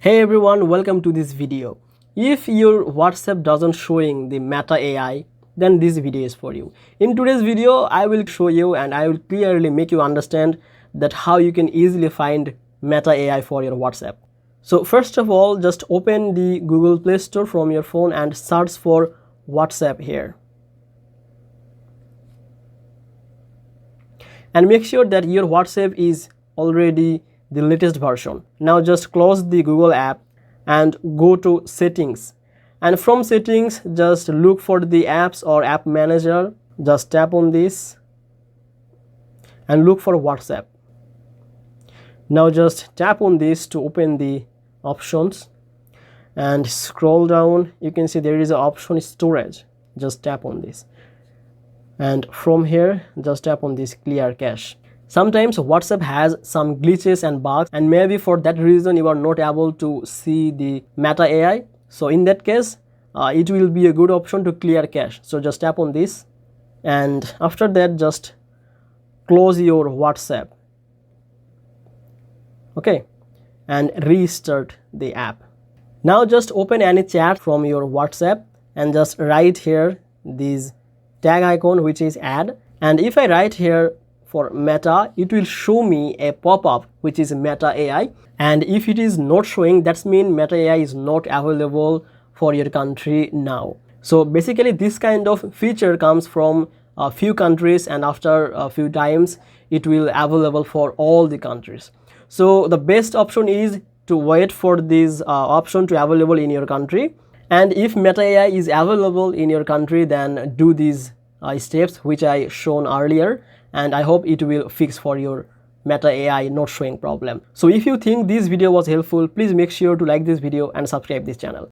Hey everyone, welcome to this video. If your WhatsApp doesn't showing the Meta AI, then this video is for you. In today's video, I will show you and I will clearly make you understand that how you can easily find Meta AI for your WhatsApp. So first of all, just open the Google Play Store from your phone and search for WhatsApp here. And make sure that your WhatsApp is already the latest version. Now just close the Google app and go to settings, and from settings just look for the apps or app manager. Just tap on this and look for WhatsApp. Now just tap on this to open the options and scroll down. You can see there is an option storage. Just tap on this, and from here just tap on this clear cache. Sometimes WhatsApp has some glitches and bugs, and maybe for that reason you are not able to see the Meta AI. So in that case, it will be a good option to clear cache. So just tap on this, and after that just close your WhatsApp. Okay, and restart the app. Now just open any chat from your WhatsApp and just write here this tag icon which is add, and if I write here for Meta, it will show me a pop-up which is Meta AI, and if it is not showing, that's mean Meta AI is not available for your country now. So basically this kind of feature comes from a few countries, and after a few times it will available for all the countries. So the best option is to wait for this option to available in your country, and if Meta AI is available in your country, then do these steps which I shown earlier, and I hope it will fix for your Meta AI not showing problem. So if you think this video was helpful, please make sure to like this video and subscribe this channel.